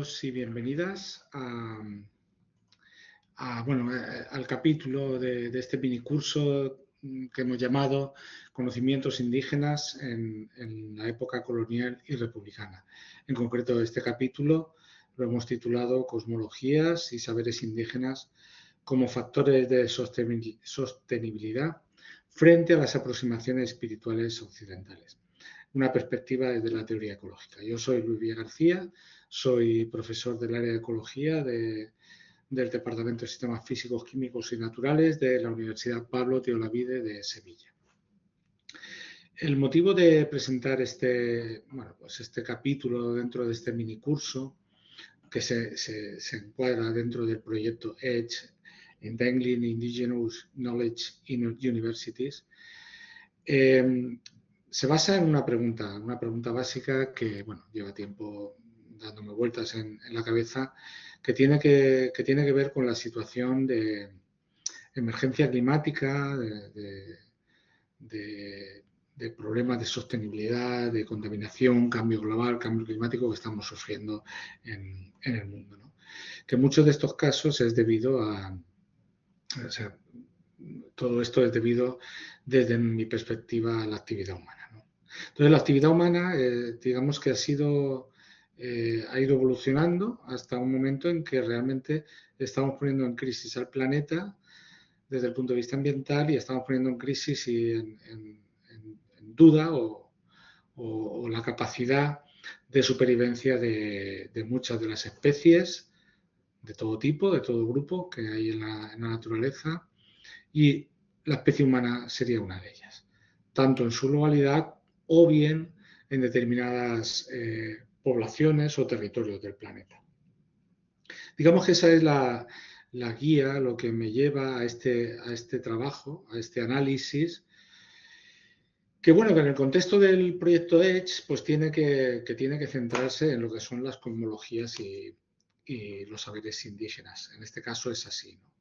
bienvenidos y bienvenidas al capítulo de este minicurso que hemos llamado Conocimientos indígenas en la época colonial y republicana. En concreto, este capítulo lo hemos titulado Cosmologías y saberes indígenas como factores de sostenibilidad frente a las aproximaciones espirituales occidentales. Una perspectiva desde la teoría ecológica. Yo soy Luis Villa García, soy profesor del área de ecología del Departamento de Sistemas Físicos, Químicos y Naturales de la Universidad Pablo de Olavide de Sevilla. El motivo de presentar este capítulo dentro de este minicurso, que se encuadra dentro del proyecto EDGE, Entangling Indigenous Knowledge in Universities, se basa en una pregunta básica que lleva tiempo dándome vueltas en la cabeza, que tiene que ver con la situación de emergencia climática, de problemas de sostenibilidad, de contaminación, cambio global, cambio climático que estamos sufriendo en el mundo, ¿no? Que en muchos de estos casos es debido a... todo esto es debido, desde mi perspectiva, a la actividad humana, ¿no? Entonces, la actividad humana, digamos que ha ido evolucionando hasta un momento en que realmente estamos poniendo en crisis al planeta desde el punto de vista ambiental y estamos poniendo en crisis y en duda o la capacidad de supervivencia de muchas de las especies de todo tipo, de todo grupo que hay en la naturaleza, y la especie humana sería una de ellas, tanto en su globalidad o bien en determinadas poblaciones o territorios del planeta. Digamos que esa es la guía, lo que me lleva a este trabajo, a este análisis, que en el contexto del proyecto EDGE, pues tiene que centrarse en lo que son las cosmologías y los saberes indígenas. En este caso es así, ¿no?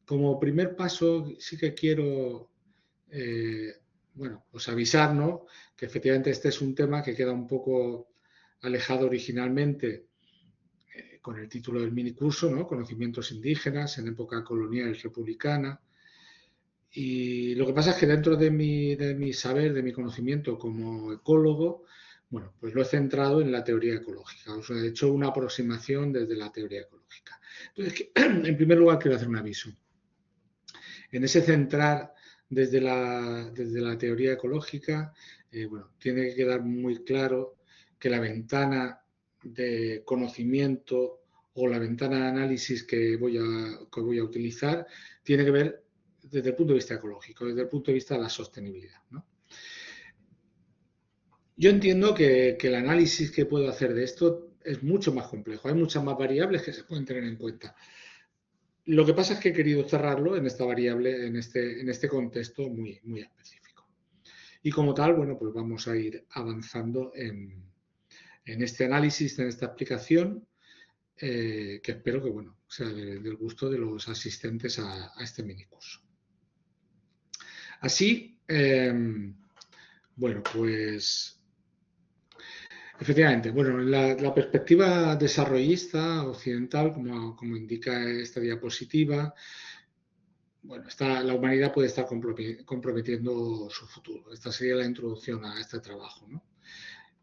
Como primer paso, sí que quiero pues avisar, ¿no?, que efectivamente este es un tema que queda un poco alejado originalmente con el título del minicurso, ¿no?, Conocimientos indígenas en época colonial y republicana. Y lo que pasa es que dentro de mi saber, de mi conocimiento como ecólogo, pues lo he centrado en la teoría ecológica. O sea, he hecho una aproximación desde la teoría ecológica. Entonces, en primer lugar, quiero hacer un aviso. En ese centrar desde la teoría ecológica, tiene que quedar muy claro que la ventana de conocimiento o la ventana de análisis que voy a utilizar tiene que ver desde el punto de vista ecológico, desde el punto de vista de la sostenibilidad, ¿no? Yo entiendo que el análisis que puedo hacer de esto es mucho más complejo, hay muchas más variables que se pueden tener en cuenta. Lo que pasa es que he querido cerrarlo en esta variable, en este contexto muy, muy específico. Y como tal, pues vamos a ir avanzando en este análisis, en esta explicación, que espero que sea del gusto de los asistentes a este minicurso. Así, pues efectivamente, la perspectiva desarrollista occidental, como indica esta diapositiva, la humanidad puede estar comprometiendo su futuro. Esta sería la introducción a este trabajo, ¿no?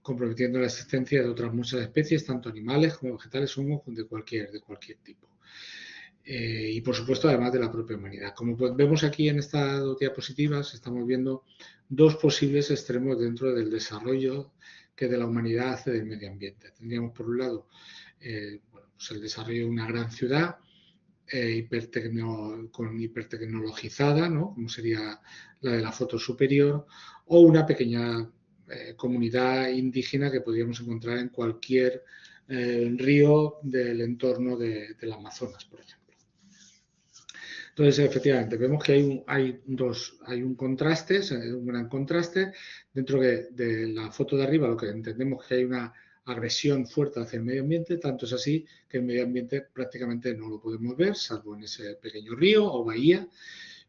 Comprometiendo la existencia de otras muchas especies, tanto animales como vegetales, hongos, de cualquier tipo. Y por supuesto, además de la propia humanidad. Como vemos aquí en estas diapositivas, estamos viendo dos posibles extremos dentro del desarrollo que de la humanidad hace del medio ambiente. Tendríamos, por un lado, pues el desarrollo de una gran ciudad hipertecnologizada, ¿no?, como sería la de la foto superior, o una pequeña comunidad indígena que podríamos encontrar en cualquier río del entorno del Amazonas, por ejemplo. Entonces, efectivamente, vemos que hay un contraste, un gran contraste. Dentro de la foto de arriba, lo que entendemos es que hay una agresión fuerte hacia el medio ambiente, tanto es así que el medio ambiente prácticamente no lo podemos ver, salvo en ese pequeño río o bahía,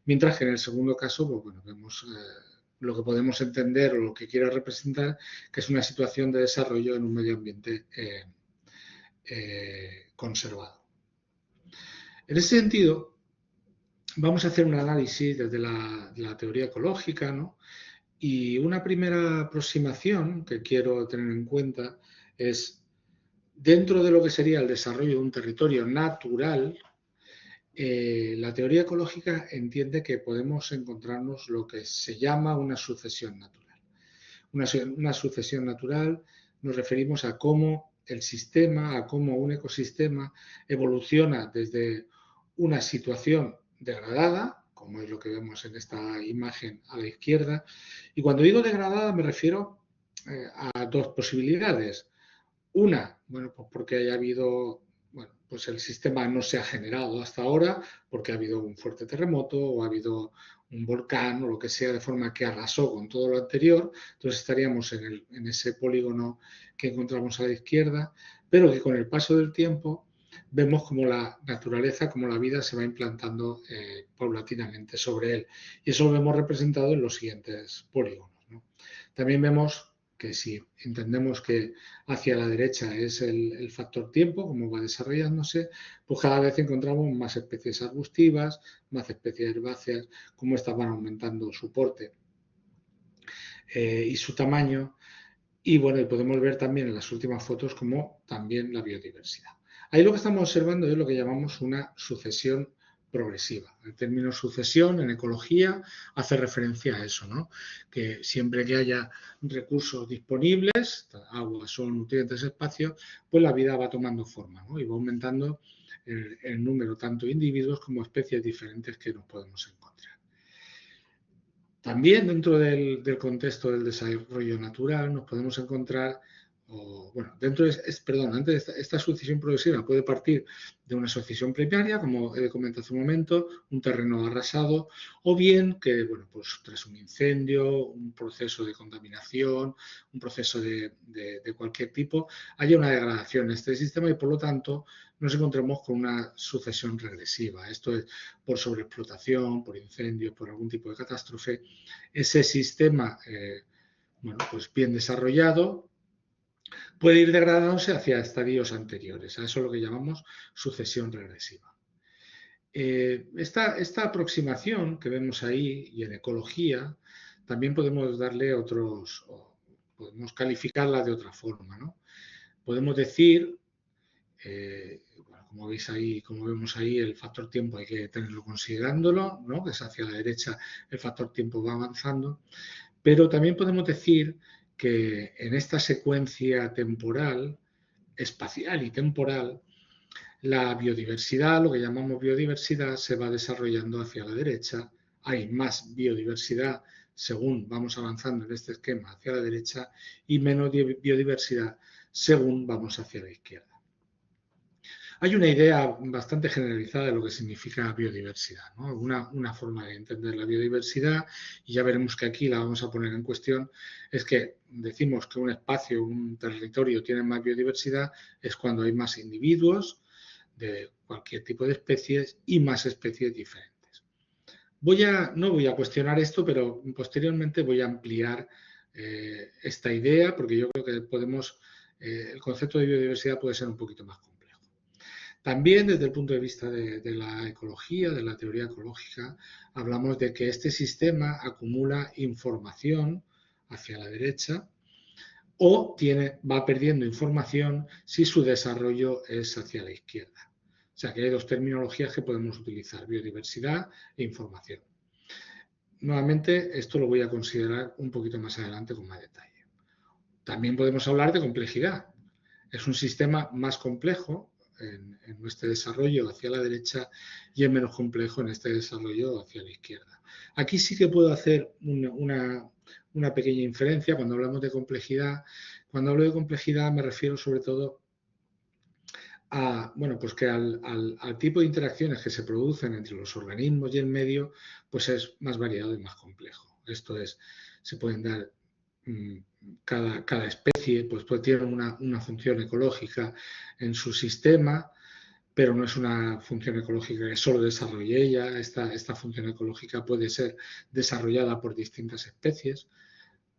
mientras que en el segundo caso, vemos lo que podemos entender o lo que quiere representar, que es una situación de desarrollo en un medio ambiente conservado. En ese sentido, vamos a hacer un análisis desde la teoría ecológica, ¿no? Y una primera aproximación que quiero tener en cuenta es, dentro de lo que sería el desarrollo de un territorio natural, la teoría ecológica entiende que podemos encontrarnos lo que se llama una sucesión natural. Una sucesión natural nos referimos a cómo el sistema, a cómo un ecosistema evoluciona desde una situación degradada, como es lo que vemos en esta imagen a la izquierda, y cuando digo degradada me refiero a dos posibilidades. Una, bueno, pues porque haya habido, bueno, pues el sistema no se ha generado hasta ahora porque ha habido un fuerte terremoto o ha habido un volcán o lo que sea, de forma que arrasó con todo lo anterior. Entonces estaríamos en ese polígono que encontramos a la izquierda, pero que con el paso del tiempo vemos como la naturaleza, como la vida se va implantando paulatinamente sobre él. Y eso lo vemos representado en los siguientes polígonos, ¿no? También vemos que si entendemos que hacia la derecha es el factor tiempo, cómo va desarrollándose, pues cada vez encontramos más especies arbustivas, más especies herbáceas, cómo estas van aumentando su porte y su tamaño. Y bueno, y podemos ver también en las últimas fotos como también la biodiversidad. Ahí lo que estamos observando es lo que llamamos una sucesión progresiva. El término sucesión en ecología hace referencia a eso, ¿no? Que siempre que haya recursos disponibles, agua, sol, nutrientes, espacio, pues la vida va tomando forma, ¿no? Y va aumentando el número tanto de individuos como especies diferentes que nos podemos encontrar. También dentro del contexto del desarrollo natural nos podemos encontrar, antes esta sucesión progresiva puede partir de una sucesión primaria, como he comentado hace un momento, un terreno arrasado, o bien que, bueno, pues tras un incendio, un proceso de contaminación, un proceso de cualquier tipo, haya una degradación en este sistema y por lo tanto nos encontremos con una sucesión regresiva. Esto es por sobreexplotación, por incendios, por algún tipo de catástrofe. Ese sistema, pues bien desarrollado, puede ir degradándose hacia estadios anteriores. A eso es lo que llamamos sucesión regresiva. Esta aproximación que vemos ahí y en ecología también podemos darle podemos calificarla de otra forma, ¿no? Podemos decir, como veis ahí, como vemos ahí, el factor tiempo hay que tenerlo considerándolo, ¿no? Que es hacia la derecha, el factor tiempo va avanzando, pero también podemos decir que en esta secuencia temporal, espacial y temporal, la biodiversidad, lo que llamamos biodiversidad, se va desarrollando hacia la derecha. Hay más biodiversidad según vamos avanzando en este esquema hacia la derecha y menos biodiversidad según vamos hacia la izquierda. Hay una idea bastante generalizada de lo que significa biodiversidad, ¿no? Una forma de entender la biodiversidad, y ya veremos que aquí la vamos a poner en cuestión, es que decimos que un espacio, un territorio tiene más biodiversidad, es cuando hay más individuos de cualquier tipo de especies y más especies diferentes. No voy a cuestionar esto, pero posteriormente voy a ampliar esta idea, porque yo creo que el concepto de biodiversidad puede ser un poquito más complejo. También desde el punto de vista de la ecología, de la teoría ecológica, hablamos de que este sistema acumula información hacia la derecha o va perdiendo información si su desarrollo es hacia la izquierda. O sea que hay dos terminologías que podemos utilizar, biodiversidad e información. Nuevamente, esto lo voy a considerar un poquito más adelante con más detalle. También podemos hablar de complejidad. Es un sistema más complejo en nuestro desarrollo hacia la derecha y es menos complejo en este desarrollo hacia la izquierda. Aquí sí que puedo hacer una pequeña inferencia cuando hablamos de complejidad. Cuando hablo de complejidad me refiero sobre todo a, pues que al tipo de interacciones que se producen entre los organismos y el medio, pues es más variado y más complejo. Esto es, se pueden dar cada especie pues tiene una función ecológica en su sistema, pero no es una función ecológica que solo desarrolle ella. Esta función ecológica puede ser desarrollada por distintas especies,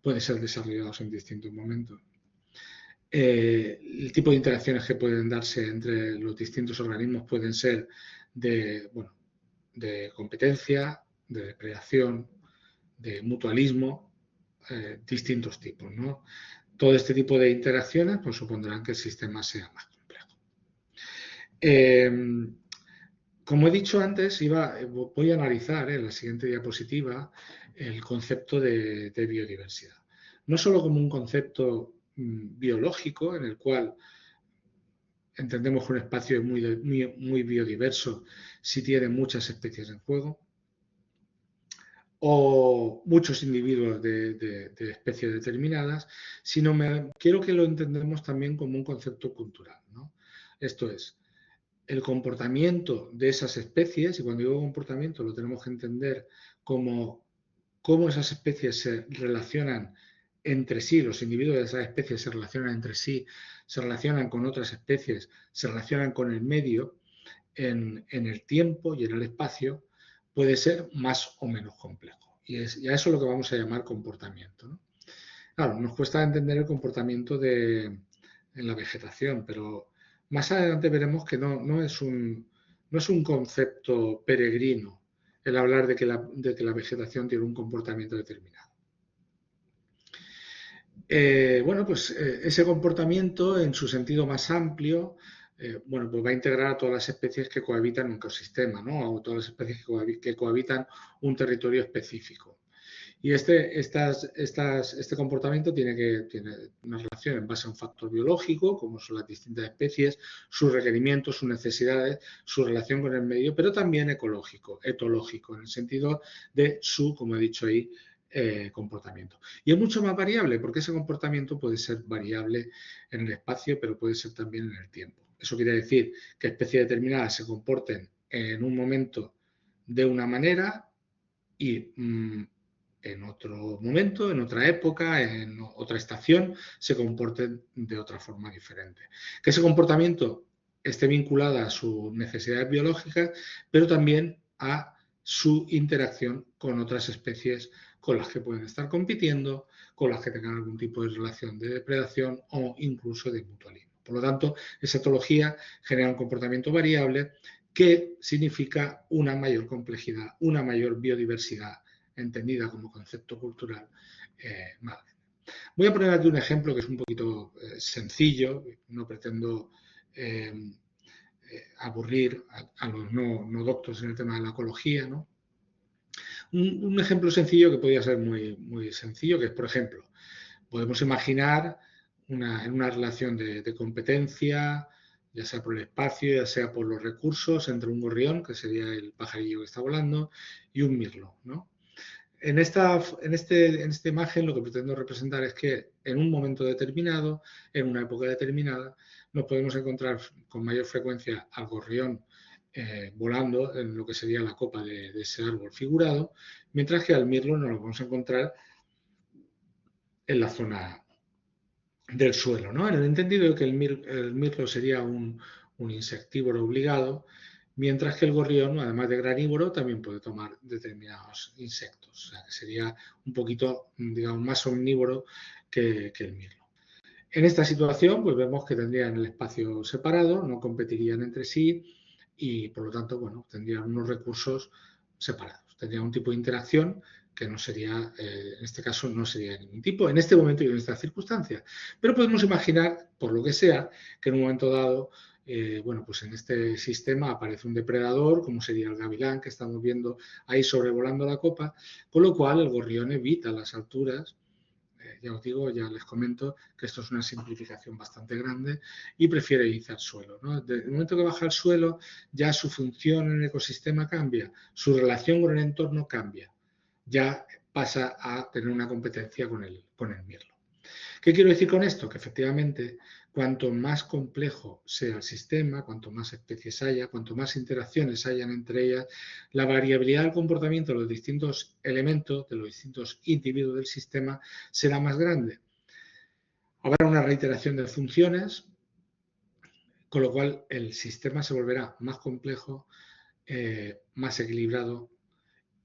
puede ser desarrollada en distintos momentos. El tipo de interacciones que pueden darse entre los distintos organismos pueden ser de, bueno, de competencia, de depredación, de mutualismo, distintos tipos, ¿no? Todo este tipo de interacciones pues, supondrán que el sistema sea más complejo. Como he dicho antes, voy a analizar en la siguiente diapositiva el concepto de biodiversidad. No solo como un concepto biológico en el cual entendemos que un espacio es muy biodiverso si tiene muchas especies en juego o muchos individuos de especies determinadas, sino quiero que lo entendamos también como un concepto cultural, ¿no? Esto es, el comportamiento de esas especies, y cuando digo comportamiento lo tenemos que entender como cómo esas especies se relacionan entre sí, los individuos de esas especies se relacionan entre sí, se relacionan con otras especies, se relacionan con el medio en el tiempo y en el espacio, puede ser más o menos complejo. Y a eso es lo que vamos a llamar comportamiento, ¿no? Claro, nos cuesta entender el comportamiento en la vegetación, pero más adelante veremos que no es un concepto peregrino el hablar de que la vegetación tiene un comportamiento determinado. Bueno, pues ese comportamiento en su sentido más amplio, bueno, pues va a integrar a todas las especies que cohabitan un ecosistema, ¿no? O todas las especies que cohabitan un territorio específico. Y este comportamiento tiene una relación en base a un factor biológico, como son las distintas especies, sus requerimientos, sus necesidades, su relación con el medio, pero también ecológico, etológico, en el sentido de su, como he dicho ahí, comportamiento. Y es mucho más variable, porque ese comportamiento puede ser variable en el espacio, pero puede ser también en el tiempo. Eso quiere decir que especies determinadas se comporten en un momento de una manera y en otro momento, en otra época, en otra estación, se comporten de otra forma diferente. Que ese comportamiento esté vinculado a sus necesidades biológicas, pero también a su interacción con otras especies con las que pueden estar compitiendo, con las que tengan algún tipo de relación de depredación o incluso de mutualismo. Por lo tanto, esa etología genera un comportamiento variable que significa una mayor complejidad, una mayor biodiversidad entendida como concepto cultural. Voy a poner aquí un ejemplo que es un poquito sencillo, no pretendo aburrir a los no doctos en el tema de la ecología, ¿no? Un ejemplo sencillo que podría ser muy sencillo, que es, por ejemplo, podemos imaginar en una relación de competencia, ya sea por el espacio, ya sea por los recursos, entre un gorrión, que sería el pajarillo que está volando, y un mirlo, ¿no? En esta imagen lo que pretendo representar es que en un momento determinado, en una época determinada, nos podemos encontrar con mayor frecuencia al gorrión volando en lo que sería la copa de ese árbol figurado, mientras que al mirlo nos lo vamos a encontrar en la zona del suelo, ¿no? En el entendido de que el mirlo sería un insectívoro obligado, mientras que el gorrión, además de granívoro, también puede tomar determinados insectos, o sea que sería un poquito, digamos, más omnívoro que el mirlo. En esta situación, pues vemos que tendrían el espacio separado, no competirían entre sí y, por lo tanto, bueno, tendrían unos recursos separados. Tendrían un tipo de interacción que no sería, en este caso, no sería ningún tipo, en este momento y en estas circunstancias. Pero podemos imaginar, por lo que sea, que en un momento dado, bueno, pues en este sistema aparece un depredador, como sería el gavilán que estamos viendo ahí sobrevolando la copa, con lo cual el gorrión evita las alturas. Ya os digo, ya les comento que esto es una simplificación bastante grande y prefiere irse al suelo, ¿no? Desde el momento que baja al suelo, ya su función en el ecosistema cambia, su relación con el entorno cambia, ya pasa a tener una competencia con el mirlo. ¿Qué quiero decir con esto? Que efectivamente, cuanto más complejo sea el sistema, cuanto más especies haya, cuanto más interacciones hayan entre ellas, la variabilidad del comportamiento de los distintos elementos, de los distintos individuos del sistema, será más grande. Habrá una reiteración de funciones, con lo cual el sistema se volverá más complejo, más equilibrado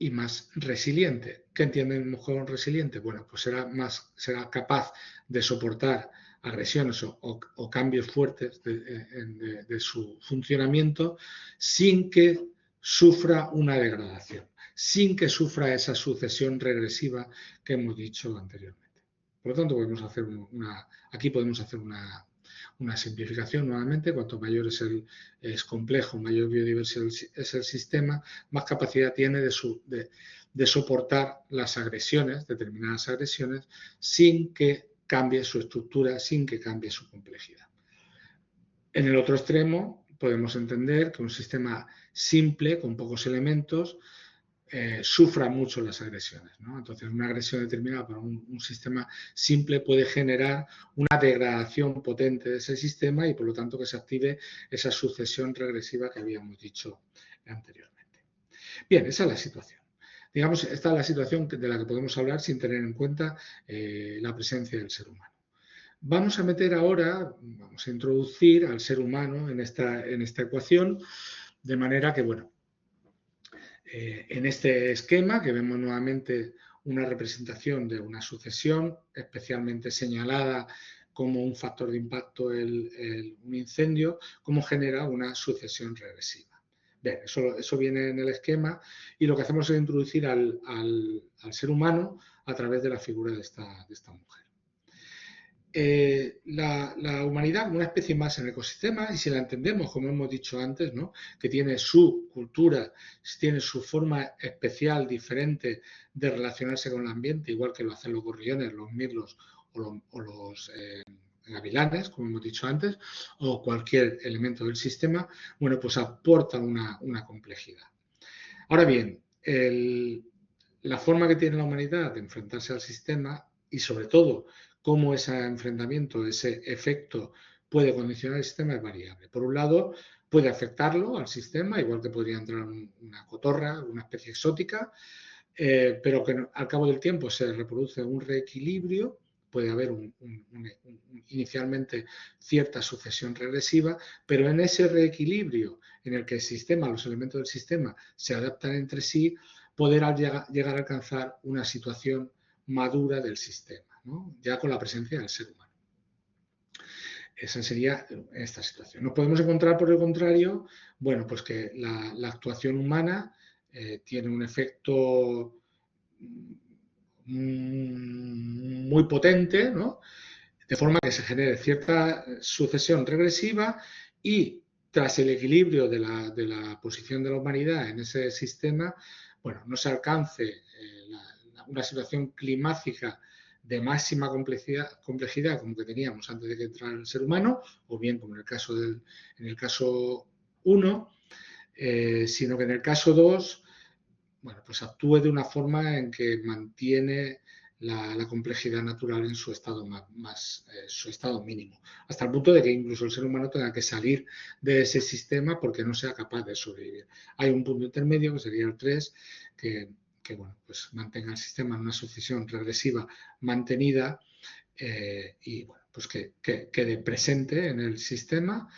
y más resiliente. ¿Qué entendemos con resiliente? Bueno, pues será capaz de soportar agresiones o cambios fuertes de su funcionamiento sin que sufra una degradación, sin que sufra esa sucesión regresiva que hemos dicho anteriormente. Por lo tanto, aquí podemos hacer una simplificación nuevamente. Cuanto mayor es complejo, mayor biodiversidad es el sistema, más capacidad tiene de soportar las agresiones, determinadas agresiones, sin que cambie su estructura, sin que cambie su complejidad. En el otro extremo, podemos entender que un sistema simple, con pocos elementos, sufra mucho las agresiones, ¿no? Entonces, una agresión determinada para un sistema simple puede generar una degradación potente de ese sistema y, por lo tanto, que se active esa sucesión regresiva que habíamos dicho anteriormente. Bien, esa es la situación. Digamos, esta es la situación de la que podemos hablar sin tener en cuenta la presencia del ser humano. Vamos a meter ahora, vamos a introducir al ser humano en esta ecuación, de manera que, bueno, en este esquema, que vemos nuevamente una representación de una sucesión, especialmente señalada como un factor de impacto un incendio, cómo genera una sucesión regresiva. Bien, eso viene en el esquema y lo que hacemos es introducir al ser humano a través de la figura de esta mujer. La humanidad como una especie más en el ecosistema, y si la entendemos, como hemos dicho antes, ¿no? Que tiene su cultura, tiene su forma especial, diferente de relacionarse con el ambiente, igual que lo hacen los gorriones, los mirlos o los gavilanes, como hemos dicho antes, o cualquier elemento del sistema, bueno, pues aporta una complejidad. Ahora bien, la forma que tiene la humanidad de enfrentarse al sistema y sobre todo cómo ese enfrentamiento, ese efecto puede condicionar el sistema es variable. Por un lado, puede afectarlo al sistema, igual que podría entrar una cotorra, una especie exótica, pero que al cabo del tiempo se reproduce un reequilibrio, puede haber inicialmente cierta sucesión regresiva, pero en ese reequilibrio en el que el sistema, los elementos del sistema se adaptan entre sí, poder llegar a alcanzar una situación madura del sistema, ¿no? Ya con la presencia del ser humano. Esa sería esta situación. Nos podemos encontrar, por el contrario, bueno, pues que la actuación humana tiene un efecto muy potente, ¿no? De forma que se genere cierta sucesión regresiva y tras el equilibrio de la posición de la humanidad en ese sistema, bueno, no se alcance una situación climática de máxima complejidad como que teníamos antes de que entrara el ser humano, o bien como en el caso 1, sino que en el caso 2, bueno, pues actúe de una forma en que mantiene la complejidad natural en su estado su estado mínimo, hasta el punto de que incluso el ser humano tenga que salir de ese sistema porque no sea capaz de sobrevivir. Hay un punto intermedio que sería el 3, que bueno, pues mantenga el sistema en una sucesión regresiva mantenida y bueno, pues que quede presente en el sistema,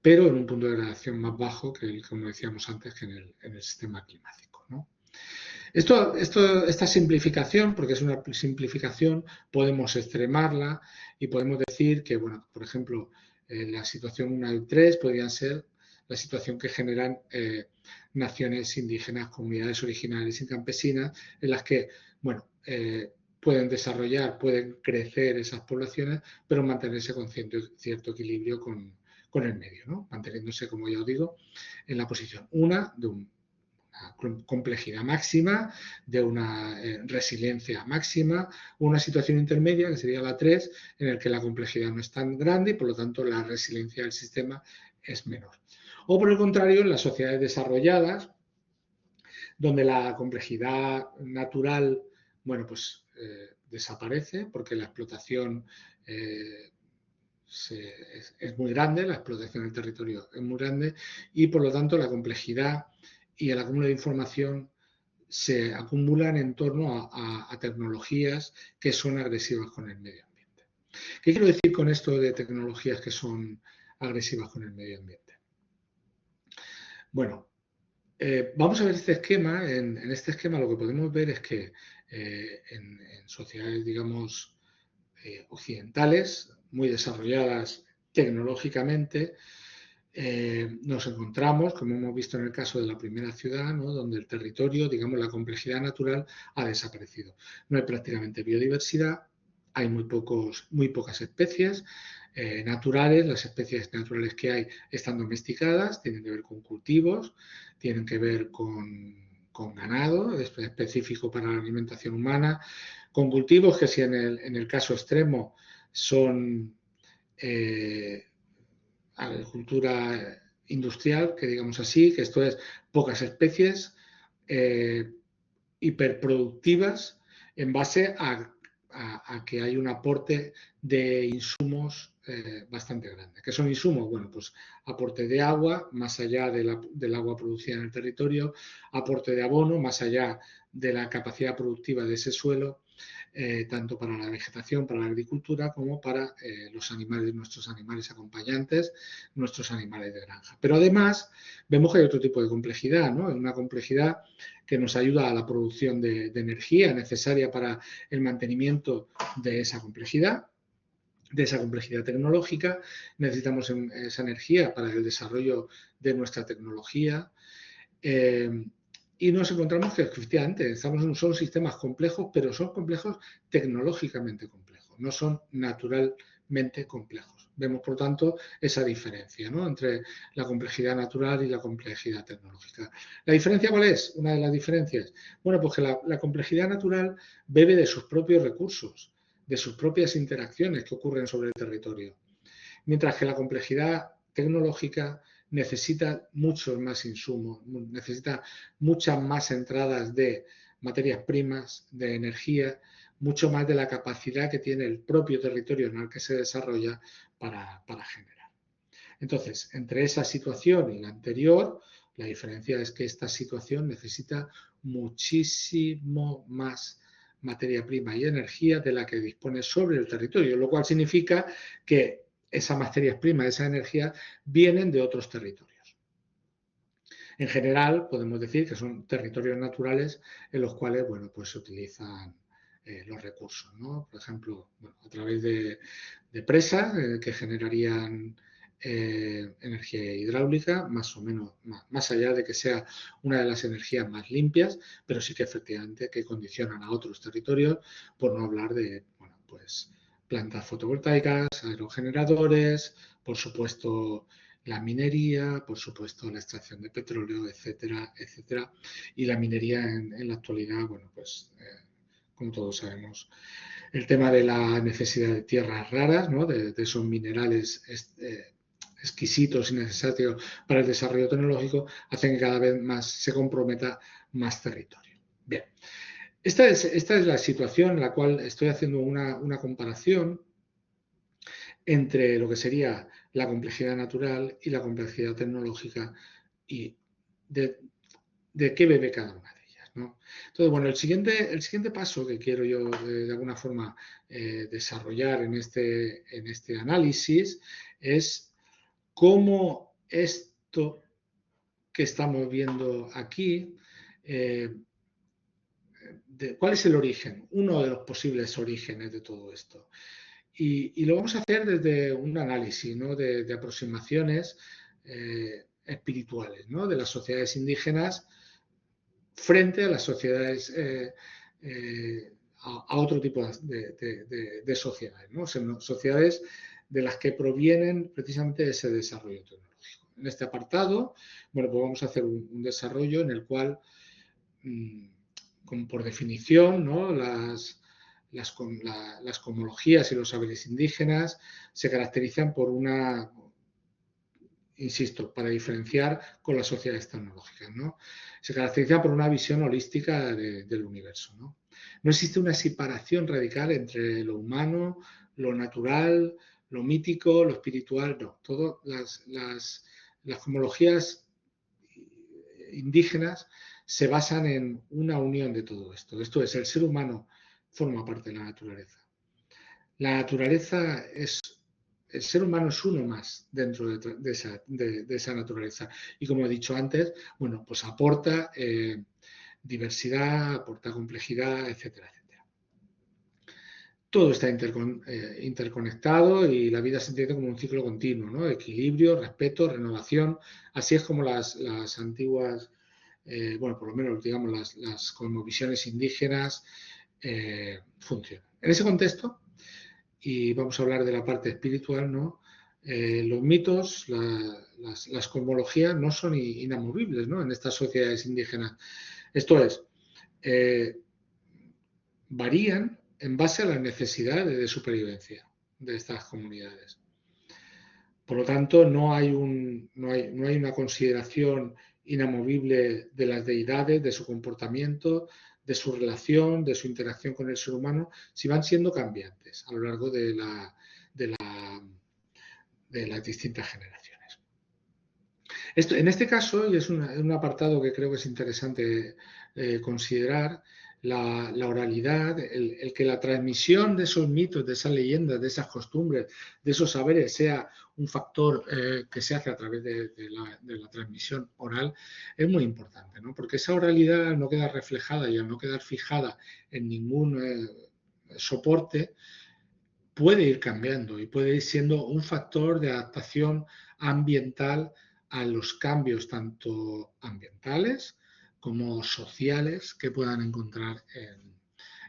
pero en un punto de degradación más bajo que como decíamos antes, que en el sistema climático, ¿no? Esta simplificación, porque es una simplificación, podemos extremarla y podemos decir que, bueno, por ejemplo, la situación 1 y 3 podrían ser la situación que generan naciones indígenas, comunidades originales y campesinas, en las que, bueno, pueden desarrollar, pueden crecer esas poblaciones, pero mantenerse con cierto equilibrio con el medio, ¿no? Manteniéndose, como ya os digo, en la posición 1 de una complejidad máxima, de una resiliencia máxima, una situación intermedia, que sería la 3, en el que la complejidad no es tan grande y por lo tanto la resiliencia del sistema es menor. O por el contrario, en las sociedades desarrolladas, donde la complejidad natural, bueno, pues desaparece porque la explotación es muy grande, la explotación del territorio es muy grande y por lo tanto la complejidad y el acúmulo de información se acumulan en torno a tecnologías que son agresivas con el medio ambiente. ¿Qué quiero decir con esto de tecnologías que son agresivas con el medio ambiente? Bueno, Vamos a ver este esquema. En este esquema lo que podemos ver es que en sociedades, digamos, occidentales, muy desarrolladas tecnológicamente, nos encontramos, como hemos visto en el caso de la primera ciudad, ¿no? Donde el territorio, digamos, la complejidad natural ha desaparecido. No hay prácticamente biodiversidad, hay muy pocas especies naturales. Las especies naturales que hay están domesticadas, tienen que ver con cultivos, tienen que ver con ganado específico para la alimentación humana, con cultivos que si en el caso extremo son agricultura industrial, que digamos así, que esto es pocas especies hiperproductivas en base a que hay un aporte de insumos bastante grande. ¿Qué son insumos? Bueno, pues aporte de agua, más allá del agua producida en el territorio, aporte de abono, más allá de la capacidad productiva de ese suelo, tanto para la vegetación, para la agricultura, como para los animales, nuestros animales acompañantes, nuestros animales de granja. Pero además vemos que hay otro tipo de complejidad, ¿no? Una complejidad que nos ayuda a la producción de energía necesaria para el mantenimiento de esa complejidad tecnológica. Necesitamos esa energía para el desarrollo de nuestra tecnología. Y nos encontramos que efectivamente son sistemas complejos, pero son complejos tecnológicamente complejos, no son naturalmente complejos. Vemos, por tanto, esa diferencia, ¿no? Entre la complejidad natural y la complejidad tecnológica. ¿La diferencia cuál es? Una de las diferencias. Bueno, pues que la complejidad natural bebe de sus propios recursos, de sus propias interacciones que ocurren sobre el territorio, mientras que la complejidad tecnológica necesita muchos más insumos, necesita muchas más entradas de materias primas, de energía, mucho más de la capacidad que tiene el propio territorio en el que se desarrolla para generar. Entonces, entre esa situación y la anterior, la diferencia es que esta situación necesita muchísimo más materia prima y energía de la que dispone sobre el territorio, lo cual significa que esas materias primas, esa energía, vienen de otros territorios. En general, podemos decir que son territorios naturales en los cuales, bueno, pues se utilizan los recursos, ¿no? Por ejemplo, bueno, a través de presas que generarían energía hidráulica, más o menos, más allá de que sea una de las energías más limpias, pero sí que efectivamente que condicionan a otros territorios, por no hablar de, bueno, pues plantas fotovoltaicas, aerogeneradores, por supuesto la minería, por supuesto la extracción de petróleo, etcétera, etcétera. Y la minería en la actualidad, bueno, pues como todos sabemos, el tema de la necesidad de tierras raras, ¿no? de esos minerales exquisitos y necesarios para el desarrollo tecnológico, hacen que cada vez más se comprometa más territorio. Bien, esta es la situación en la cual estoy haciendo una comparación entre lo que sería la complejidad natural y la complejidad tecnológica y de qué bebe cada una de ellas, ¿no? Entonces, bueno, el siguiente paso que quiero yo de alguna forma desarrollar en este análisis es cómo esto que estamos viendo aquí, ¿cuál es el origen? Uno de los posibles orígenes de todo esto. Y lo vamos a hacer desde un análisis, ¿no? de aproximaciones espirituales, ¿no? De las sociedades indígenas frente a las sociedades, a otro tipo de sociedades, ¿no? O sea, sociedades de las que provienen precisamente ese desarrollo tecnológico. En este apartado, bueno, pues vamos a hacer un desarrollo en el cual, como por definición, ¿no? Las cosmologías y los saberes indígenas se caracterizan por una, insisto, para diferenciar con las sociedades tecnológicas, ¿no? Se caracterizan por una visión holística del universo, ¿no? No existe una separación radical entre lo humano, lo natural, lo mítico, lo espiritual, no. Todas las cosmologías indígenas se basan en una unión de todo esto. Esto es, el ser humano forma parte de la naturaleza. La naturaleza es el ser humano es uno más dentro de esa naturaleza. Y como he dicho antes, bueno, pues aporta diversidad, aporta complejidad, etcétera, etcétera. Todo está interconectado y la vida se entiende como un ciclo continuo, ¿no? Equilibrio, respeto, renovación. Así es como las antiguas, bueno, por lo menos digamos las cosmovisiones indígenas funcionan. En ese contexto, y vamos a hablar de la parte espiritual, ¿no? Los mitos, las cosmologías no son inamovibles, ¿no? En estas sociedades indígenas. Esto es, varían en base a las necesidades de supervivencia de estas comunidades. Por lo tanto, no hay una consideración inamovible de las deidades, de su comportamiento, de su relación, de su interacción con el ser humano, si van siendo cambiantes a lo largo de las distintas generaciones. En este caso, y es un apartado que creo que es interesante considerar, la oralidad, el que la transmisión de esos mitos, de esas leyendas, de esas costumbres, de esos saberes sea un factor que se hace a través de la transmisión oral, es muy importante, ¿no? Porque esa oralidad al no quedar reflejada y al no quedar fijada en ningún soporte, puede ir cambiando y puede ir siendo un factor de adaptación ambiental a los cambios tanto ambientales como sociales que puedan encontrar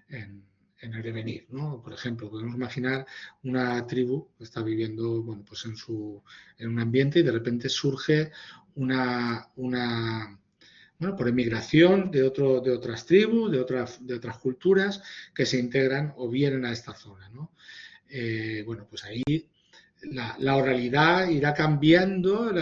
en el devenir, ¿no? Por ejemplo, podemos imaginar una tribu que está viviendo, bueno, pues en un ambiente y de repente surge bueno, por emigración de otras tribus, de otras culturas que se integran o vienen a esta zona, ¿no? Bueno, pues ahí la oralidad irá cambiando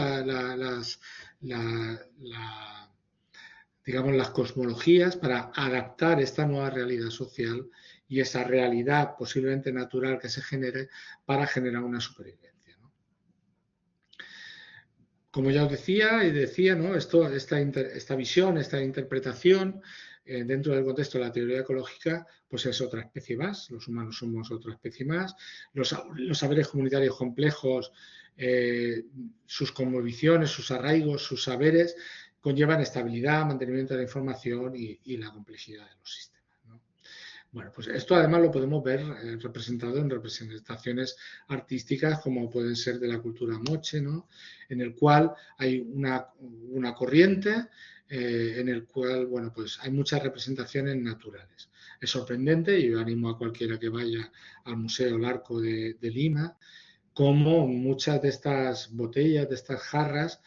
digamos, las cosmologías para adaptar esta nueva realidad social y esa realidad posiblemente natural que se genere para generar una supervivencia, ¿no? Como ya os decía, ¿no? Esta visión, esta interpretación dentro del contexto de la teoría ecológica, pues es otra especie más. Los humanos somos otra especie más. Los saberes comunitarios complejos, sus conmoviciones, sus arraigos, sus saberes, conllevan estabilidad, mantenimiento de la información y la complejidad de los sistemas, ¿no? Bueno, pues esto además lo podemos ver representado en representaciones artísticas como pueden ser de la cultura moche, ¿no? En el cual hay una corriente en el cual, bueno, pues hay muchas representaciones naturales. Es sorprendente, y yo animo a cualquiera que vaya al Museo Larco de Lima, como muchas de estas botellas, de estas jarras,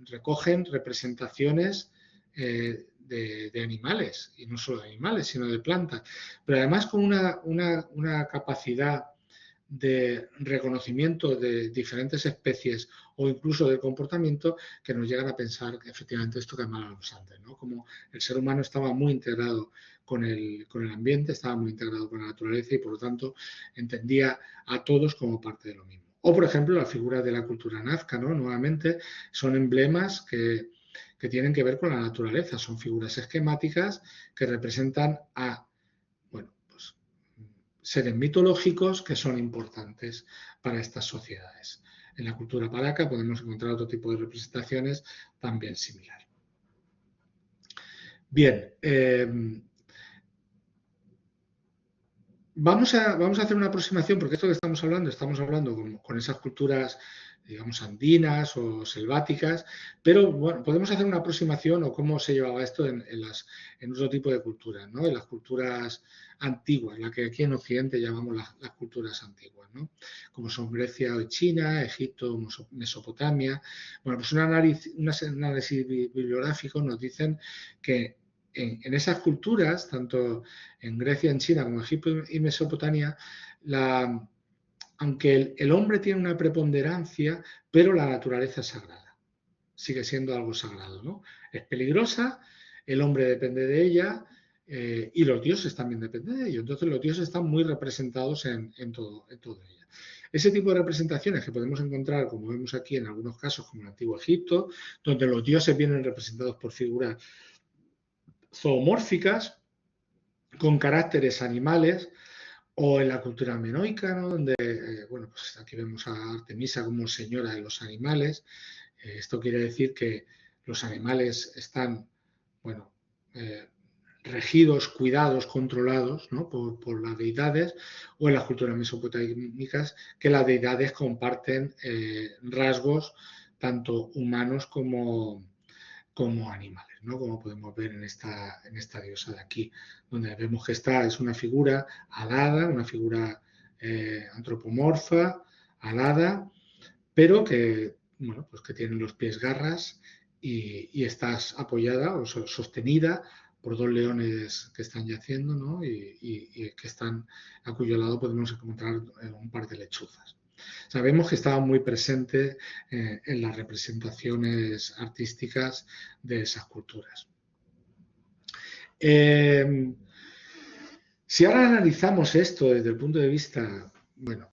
recogen representaciones de animales, y no solo de animales, sino de plantas, pero además con una capacidad de reconocimiento de diferentes especies o incluso del comportamiento que nos llegan a pensar que efectivamente esto que hablábamos antes, ¿no? Como el ser humano estaba muy integrado con el ambiente, estaba muy integrado con la naturaleza y por lo tanto entendía a todos como parte de lo mismo. O por ejemplo la figura de la cultura nazca, ¿no? Nuevamente son emblemas que tienen que ver con la naturaleza, son figuras esquemáticas que representan a seres mitológicos que son importantes para estas sociedades. En la cultura palaca podemos encontrar otro tipo de representaciones también similares. Bien, vamos a hacer una aproximación, porque esto que estamos hablando con esas culturas, digamos, andinas o selváticas, pero bueno, podemos hacer una aproximación o cómo se llevaba esto en otro tipo de culturas, ¿no? En las culturas antiguas, la que aquí en Occidente llamamos las culturas antiguas, ¿no? Como son Grecia o China, Egipto, Mesopotamia. Bueno, pues un análisis bibliográfico nos dicen que en esas culturas, tanto en Grecia, en China, como Egipto y Mesopotamia, aunque el hombre tiene una preponderancia, pero la naturaleza es sagrada, sigue siendo algo sagrado, ¿no? Es peligrosa, el hombre depende de ella y los dioses también dependen de ello. Entonces los dioses están muy representados en todo ella. Ese tipo de representaciones que podemos encontrar, como vemos aquí en algunos casos, como el Antiguo Egipto, donde los dioses vienen representados por figuras zoomórficas, con caracteres animales, O en la cultura minoica, ¿no? Donde, bueno, pues aquí vemos a Artemisa como señora de los animales. Esto quiere decir que los animales están, bueno, eh, regidos, cuidados, controlados, ¿no? por las deidades, o en las culturas mesopotámicas que las deidades comparten rasgos tanto humanos como animales, ¿no? Como podemos ver en esta diosa de aquí, donde vemos que esta es una figura alada, una figura antropomorfa, alada, pero que, bueno, pues que tiene los pies garras y estás apoyada o sostenida por dos leones que están yaciendo, ¿no? y que están, a cuyo lado podemos encontrar un par de lechuzas. Sabemos que estaba muy presente en las representaciones artísticas de esas culturas. Si ahora analizamos esto desde el punto de vista, bueno,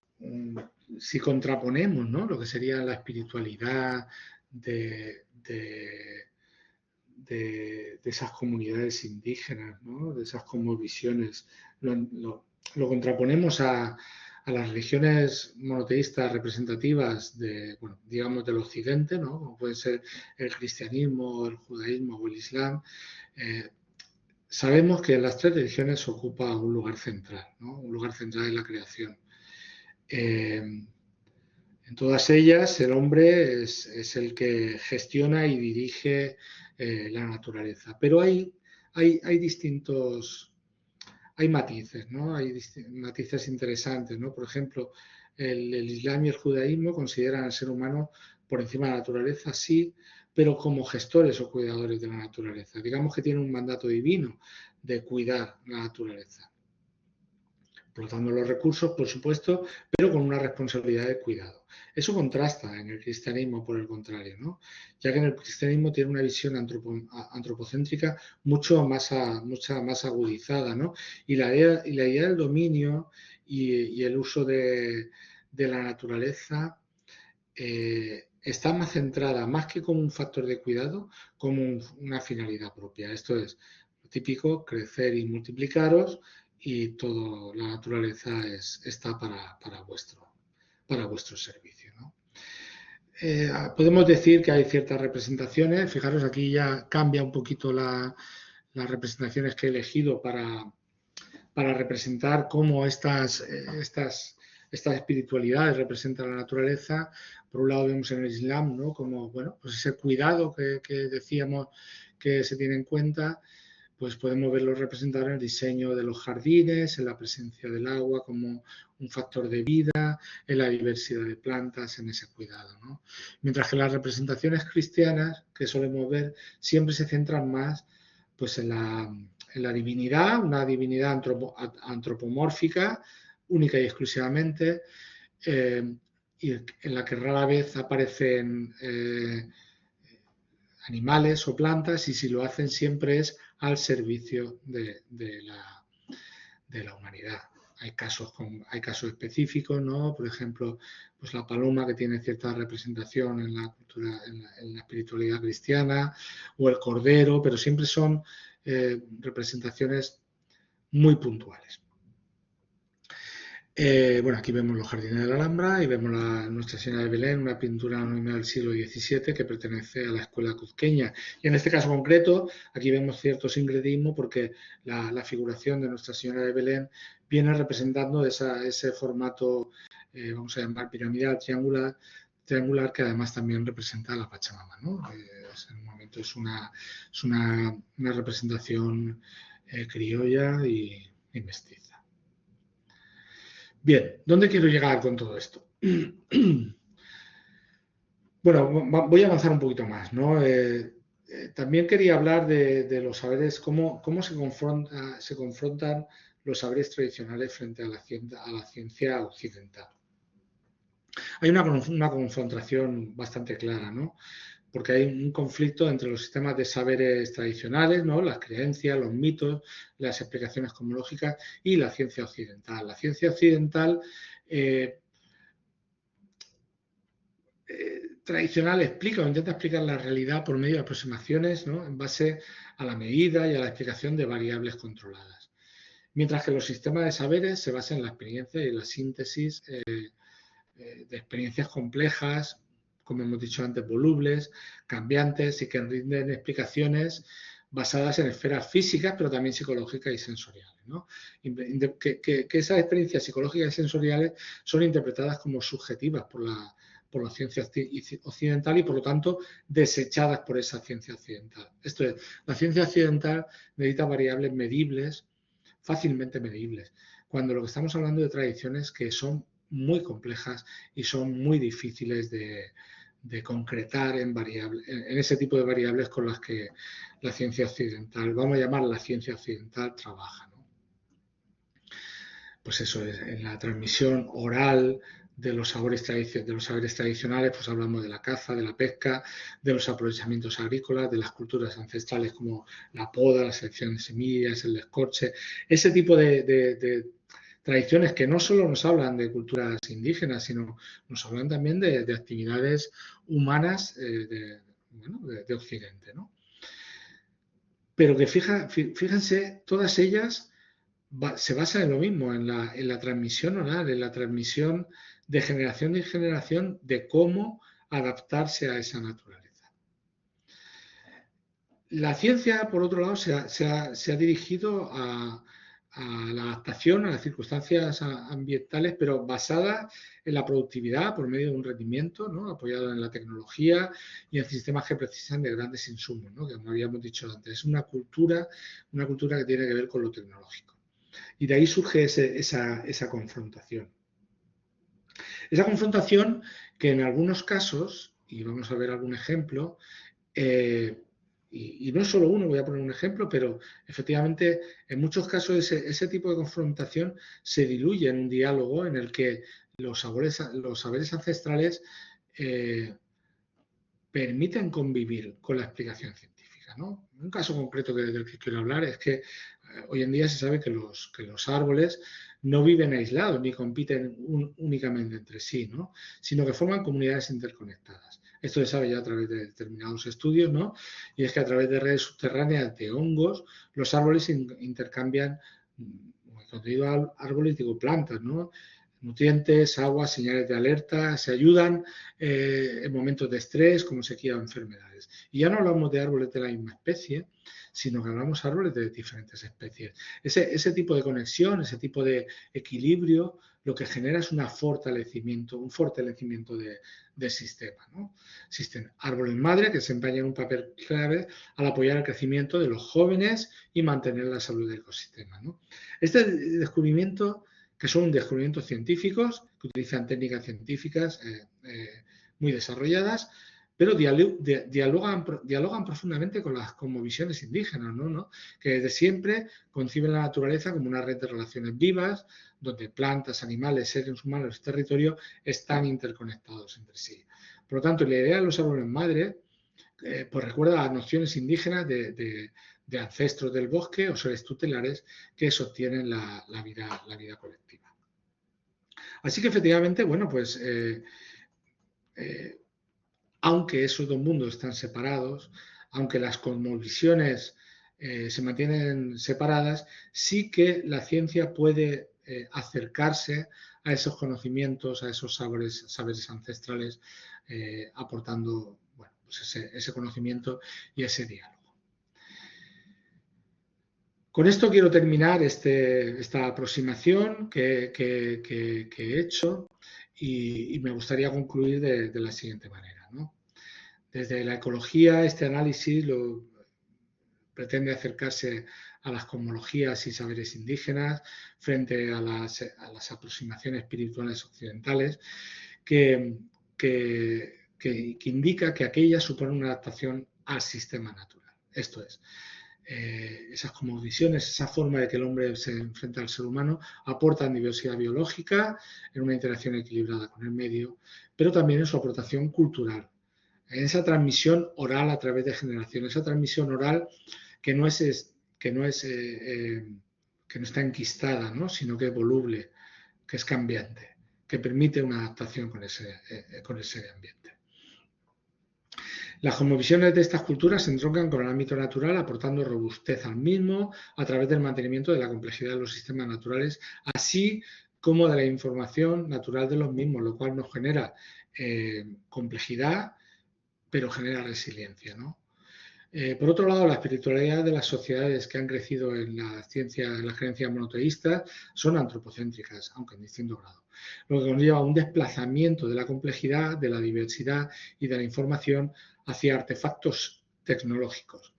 si contraponemos, ¿no? Lo que sería la espiritualidad de esas comunidades indígenas, ¿no? De esas cosmovisiones, lo contraponemos a las religiones monoteístas representativas de, bueno, digamos, del occidente, ¿no? Como puede ser el cristianismo, el judaísmo o el islam. Sabemos que en las tres religiones ocupa un lugar central, ¿no? Un lugar central en la creación. En todas ellas el hombre es el que gestiona y dirige la naturaleza, pero hay distintos, hay matices, ¿no? Hay matices interesantes, ¿no? Por ejemplo, el Islam y el judaísmo consideran al ser humano por encima de la naturaleza, sí, pero como gestores o cuidadores de la naturaleza. Digamos que tienen un mandato divino de cuidar la naturaleza, explotando los recursos, por supuesto, pero con una responsabilidad de cuidado. Eso contrasta en el cristianismo, por el contrario, ¿no? Ya que en el cristianismo tiene una visión antropocéntrica mucho más agudizada, ¿no? Y la idea del dominio y el uso de la naturaleza está más centrada, más que como un factor de cuidado, como una finalidad propia. Esto es lo típico, crecer y multiplicaros, y toda la naturaleza está para vuestro servicio, ¿no? Podemos decir que hay ciertas representaciones. Fijaros, aquí ya cambia un poquito las representaciones que he elegido para representar cómo estas espiritualidades representan la naturaleza. Por un lado vemos en el Islam, ¿no? Como, bueno, pues ese cuidado que decíamos que se tiene en cuenta, pues podemos verlo representado en el diseño de los jardines, en la presencia del agua como un factor de vida, en la diversidad de plantas, en ese cuidado, ¿no? Mientras que las representaciones cristianas que solemos ver siempre se centran más, pues, en la divinidad, una divinidad antropomórfica, única y exclusivamente, y en la que rara vez aparecen animales o plantas, y si lo hacen siempre es al servicio de la humanidad. Hay casos específicos, ¿no? Por ejemplo, pues la paloma, que tiene cierta representación en la cultura, en la espiritualidad cristiana, o el cordero, pero siempre son representaciones muy puntuales. Bueno, aquí vemos los jardines de la Alhambra y vemos Nuestra Señora de Belén, una pintura anónima del siglo XVII que pertenece a la escuela cuzqueña. Y en este caso concreto, aquí vemos cierto sincretismo, porque la figuración de Nuestra Señora de Belén viene representando ese formato, vamos a llamar piramidal, triangular, que además también representa a la Pachamama, ¿no? En un momento es una representación criolla y mestiza. Bien, ¿dónde quiero llegar con todo esto? Bueno, voy a avanzar un poquito más, ¿no? También quería hablar de los saberes, cómo se confrontan los saberes tradicionales frente a la ciencia occidental. Hay una confrontación bastante clara, ¿no? Porque hay un conflicto entre los sistemas de saberes tradicionales, ¿no? Las creencias, los mitos, las explicaciones cosmológicas, y la ciencia occidental. La ciencia occidental tradicional explica o intenta explicar la realidad por medio de aproximaciones, ¿no? En base a la medida y a la explicación de variables controladas. mientras que los sistemas de saberes se basan en la experiencia y en la síntesis de experiencias complejas, como hemos dicho antes, volubles, cambiantes y que rinden explicaciones basadas en esferas físicas, pero también psicológicas y sensoriales, ¿no? Que esas experiencias psicológicas y sensoriales son interpretadas como subjetivas por la ciencia occidental y, por lo tanto, desechadas por esa ciencia occidental. Esto es, la ciencia occidental necesita variables medibles, fácilmente medibles, cuando lo que estamos hablando de tradiciones que son muy complejas y son muy difíciles de concretar en ese tipo de variables con las que la ciencia occidental, vamos a llamar la ciencia occidental, trabaja, ¿no? Pues eso es, en la transmisión oral de los saberes tradicionales, pues hablamos de la caza, de la pesca, de los aprovechamientos agrícolas, de las culturas ancestrales como la poda, la selección de semillas, el descorche, ese tipo de tradiciones que no solo nos hablan de culturas indígenas, sino nos hablan también de actividades humanas de Occidente, ¿no? Pero que fíjense, todas ellas se basan en lo mismo, en la transmisión oral, en la transmisión de generación en generación de cómo adaptarse a esa naturaleza. La ciencia, por otro lado, se ha dirigido a la adaptación a las circunstancias ambientales, pero basada en la productividad por medio de un rendimiento, ¿no? Apoyado en la tecnología y en sistemas que precisan de grandes insumos, ¿no? Que como habíamos dicho antes, es una cultura que tiene que ver con lo tecnológico. Y de ahí surge esa confrontación. Esa confrontación que en algunos casos, y vamos a ver algún ejemplo, y no es solo uno, voy a poner un ejemplo, pero efectivamente en muchos casos ese tipo de confrontación se diluye en un diálogo en el que los saberes ancestrales permiten convivir con la explicación científica, ¿no? Un caso concreto del que quiero hablar es que hoy en día se sabe que los árboles no viven aislados ni compiten únicamente entre sí, ¿no? Sino que forman comunidades interconectadas. Esto se sabe ya a través de determinados estudios, ¿no? Y es que a través de redes subterráneas de hongos, los árboles intercambian, cuando digo árboles digo plantas, ¿no? Nutrientes, agua, señales de alerta, se ayudan en momentos de estrés, como sequía o enfermedades. Y ya no hablamos de árboles de la misma especie, sino que hablamos de árboles de diferentes especies. Ese tipo de conexión, ese tipo de equilibrio, lo que genera es un fortalecimiento del sistema, ¿no? Existen árboles madre que desempeñan un papel clave al apoyar el crecimiento de los jóvenes y mantener la salud del ecosistema, ¿no? Este descubrimiento, que son descubrimientos científicos, que utilizan técnicas científicas muy desarrolladas, pero dialogan profundamente con las cosmovisiones indígenas, ¿no? Que desde siempre conciben la naturaleza como una red de relaciones vivas, donde plantas, animales, seres humanos y territorio están interconectados entre sí. Por lo tanto, la idea de los árboles madre pues recuerda a las nociones indígenas de ancestros del bosque o seres tutelares que sostienen la vida colectiva. Así que efectivamente, bueno, pues aunque esos dos mundos están separados, aunque las cosmovisiones se mantienen separadas, sí que la ciencia puede acercarse a esos conocimientos, a esos saberes ancestrales, aportando bueno, pues ese conocimiento y ese diálogo. Con esto quiero terminar esta aproximación que he hecho y me gustaría concluir de la siguiente manera, ¿no? Desde la ecología, este análisis pretende acercarse a las cosmologías y saberes indígenas frente a las aproximaciones espirituales occidentales que indica que aquellas suponen una adaptación al sistema natural. Esto es, esas cosmovisiones, esa forma de que el hombre se enfrenta al ser humano, aportan diversidad biológica en una interacción equilibrada con el medio, pero también en su aportación cultural, en esa transmisión oral a través de generaciones, esa transmisión oral que no está enquistada, ¿no? Sino que es voluble, que es cambiante, que permite una adaptación con ese ambiente. Las cosmovisiones de estas culturas se entroncan con el ámbito natural, aportando robustez al mismo a través del mantenimiento de la complejidad de los sistemas naturales, así como de la información natural de los mismos, lo cual nos genera complejidad, pero genera resiliencia, ¿no? Por otro lado, la espiritualidad de las sociedades que han crecido en la ciencia, en las creencias monoteístas, son antropocéntricas, aunque en distinto grado, lo que conlleva un desplazamiento de la complejidad, de la diversidad y de la información hacia artefactos tecnológicos,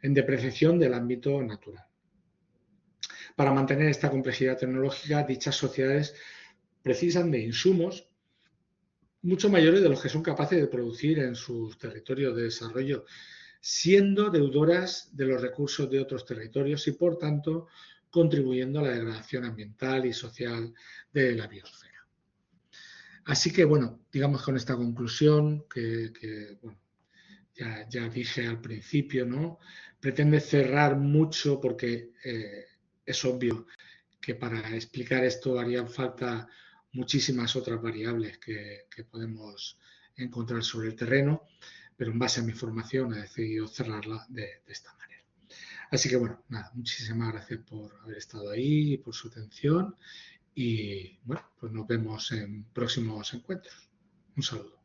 en depreciación del ámbito natural. Para mantener esta complejidad tecnológica, dichas sociedades precisan de insumos mucho mayores de los que son capaces de producir en sus territorios de desarrollo, siendo deudoras de los recursos de otros territorios y, por tanto, contribuyendo a la degradación ambiental y social de la biosfera. Así que, bueno, digamos con esta conclusión que bueno, ya dije al principio, ¿no? Pretende cerrar mucho porque es obvio que para explicar esto harían falta muchísimas otras variables que podemos encontrar sobre el terreno, pero en base a mi formación he decidido cerrarla de esta manera. Así que bueno, nada, muchísimas gracias por haber estado ahí y por su atención y bueno, pues nos vemos en próximos encuentros. Un saludo.